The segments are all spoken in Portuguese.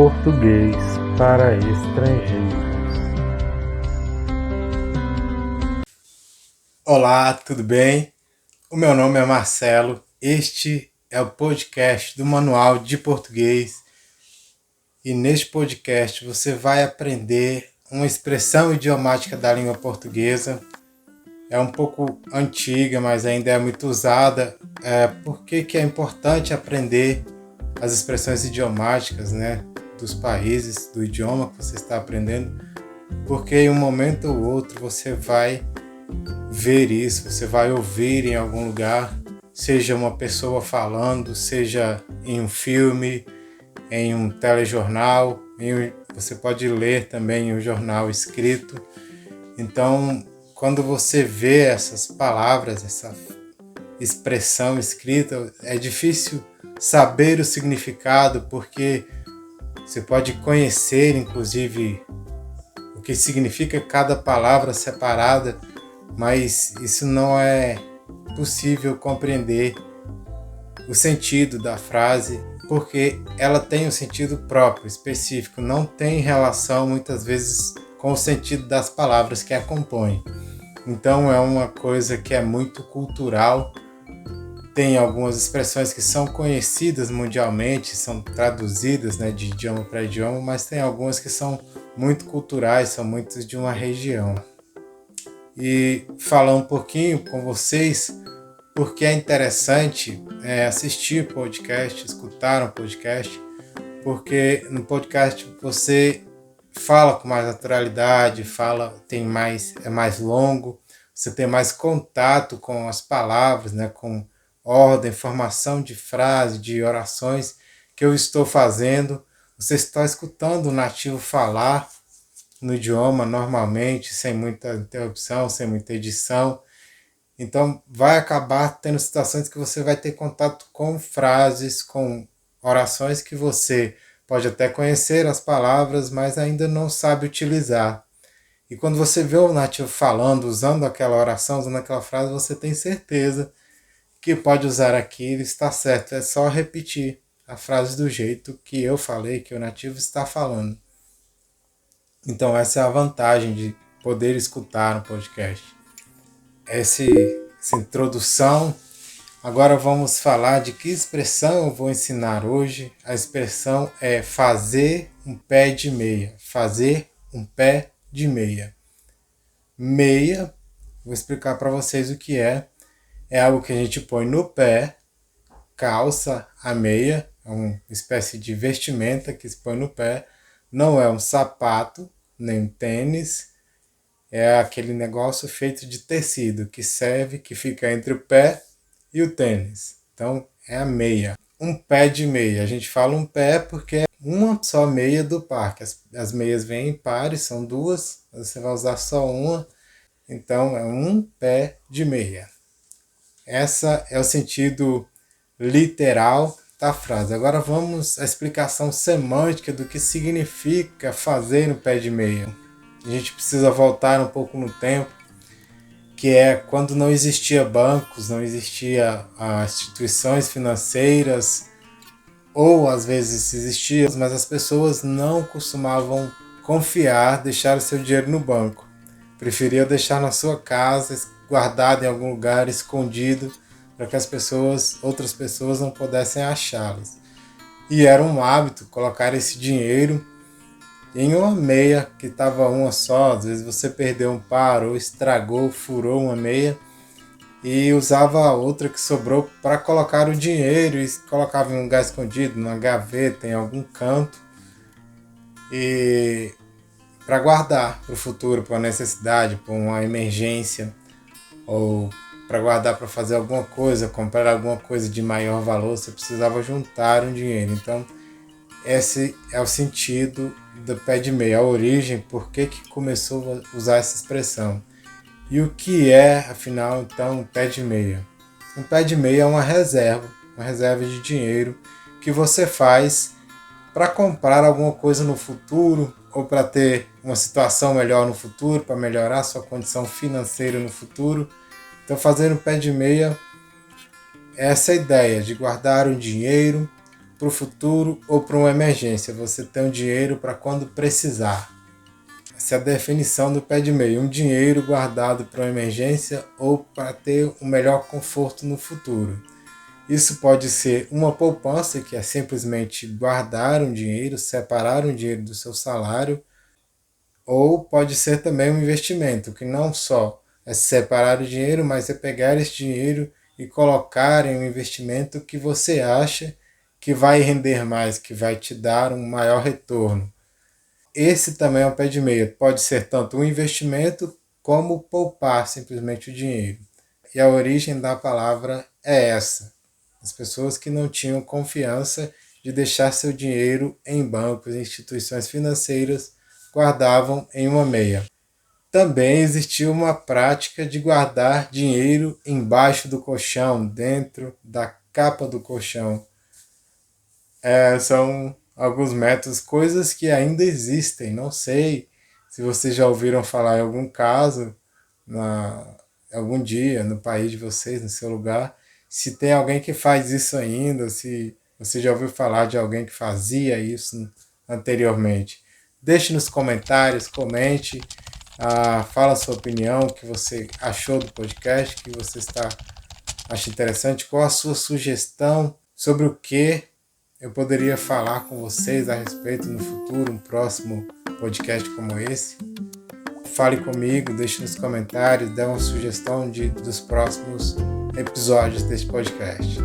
Português para estrangeiros. Olá, tudo bem? O meu nome é Marcelo, este é o podcast do Manual de Português e neste podcast você vai aprender uma expressão idiomática da língua portuguesa. É um pouco antiga, mas ainda é muito usada. Por que é importante aprender as expressões idiomáticas, né, dos países, do idioma que você está aprendendo? Porque em um momento ou outro você vai ver isso, você vai ouvir em algum lugar, seja uma pessoa falando, seja em um filme, em um telejornal, você pode ler também em um jornal escrito. Então, quando você vê essas palavras, essa expressão escrita, é difícil saber o significado, porque você pode conhecer, inclusive, o que significa cada palavra separada, mas isso não é possível compreender o sentido da frase, porque ela tem um sentido próprio, específico, não tem relação muitas vezes com o sentido das palavras que a compõem. Então é uma coisa que é muito cultural. Tem algumas expressões que são conhecidas mundialmente, são traduzidas, né, de idioma para idioma, mas tem algumas que são muito culturais, são muitas de uma região. E falar um pouquinho com vocês porque é interessante assistir podcast, escutar um podcast, porque no podcast você fala com mais naturalidade, é mais longo, você tem mais contato com as palavras, né, com ordem, formação de frase, de orações que eu estou fazendo. Você está escutando o nativo falar no idioma normalmente, sem muita interrupção, sem muita edição. Então vai acabar tendo situações que você vai ter contato com frases, com orações que você pode até conhecer as palavras, mas ainda não sabe utilizar. E quando você vê o nativo falando, usando aquela oração, usando aquela frase, você tem certeza que pode usar aquilo, está certo. É só repetir a frase do jeito que eu falei, que o nativo está falando. Então essa é a vantagem de poder escutar um podcast. Essa introdução. Agora vamos falar de que expressão eu vou ensinar hoje. A expressão é fazer um pé de meia. Fazer um pé de meia. Meia, vou explicar para vocês o que é. É algo que a gente põe no pé, calça, a meia, é uma espécie de vestimenta que se põe no pé. Não é um sapato, nem um tênis. É aquele negócio feito de tecido que serve, que fica entre o pé e o tênis. Então é a meia. Um pé de meia. A gente fala um pé porque é uma só meia do par. As meias vêm em pares, são duas. Você vai usar só uma. Então é um pé de meia. Essa é o sentido literal da frase. Agora vamos à explicação semântica do que significa fazer um pé de meia. A gente precisa voltar um pouco no tempo, que é quando não existia bancos, não existia instituições financeiras, ou às vezes existia, mas as pessoas não costumavam confiar, deixar o seu dinheiro no banco. Preferiam deixar na sua casa, guardado em algum lugar, escondido, para que outras pessoas não pudessem achá-las. E era um hábito colocar esse dinheiro em uma meia que estava uma só. Às vezes você perdeu um par ou estragou, furou uma meia e usava a outra que sobrou para colocar o dinheiro e colocava em um lugar escondido, numa gaveta, em algum canto, e para guardar para o futuro, para uma necessidade, para uma emergência, ou para guardar para fazer alguma coisa, comprar alguma coisa de maior valor, você precisava juntar um dinheiro. Então esse é o sentido do pé de meia, a origem, por que começou a usar essa expressão. E o que é, afinal, então, um pé de meia? Um pé de meia é uma reserva de dinheiro que você faz para comprar alguma coisa no futuro ou para ter uma situação melhor no futuro, para melhorar sua condição financeira no futuro. Então, fazer um pé de meia é essa ideia de guardar um dinheiro para o futuro ou para uma emergência. Você tem um dinheiro para quando precisar. Essa é a definição do pé de meia. Um dinheiro guardado para uma emergência ou para ter um melhor conforto no futuro. Isso pode ser uma poupança, que é simplesmente guardar um dinheiro, separar um dinheiro do seu salário, ou pode ser também um investimento, que não só é separar o dinheiro, mas é pegar esse dinheiro e colocar em um investimento que você acha que vai render mais, que vai te dar um maior retorno. Esse também é um pé de meia. Pode ser tanto um investimento como poupar simplesmente o dinheiro. E a origem da palavra é essa. As pessoas que não tinham confiança de deixar seu dinheiro em bancos e instituições financeiras guardavam em uma meia. Também existiu uma prática de guardar dinheiro embaixo do colchão, dentro da capa do colchão. São alguns métodos, coisas que ainda existem. Não sei se vocês já ouviram falar em algum caso, algum dia, no país de vocês, no seu lugar, se tem alguém que faz isso ainda, se você já ouviu falar de alguém que fazia isso anteriormente. Deixe nos comentários, comente, fala a sua opinião, o que você achou do podcast, o que você acha interessante, qual a sua sugestão sobre o que eu poderia falar com vocês a respeito no futuro, um próximo podcast como esse. Fale comigo, deixe nos comentários, dê uma sugestão dos próximos episódios desse podcast.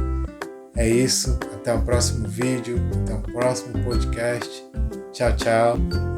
É isso, até o próximo vídeo, até o próximo podcast. Tchau, tchau.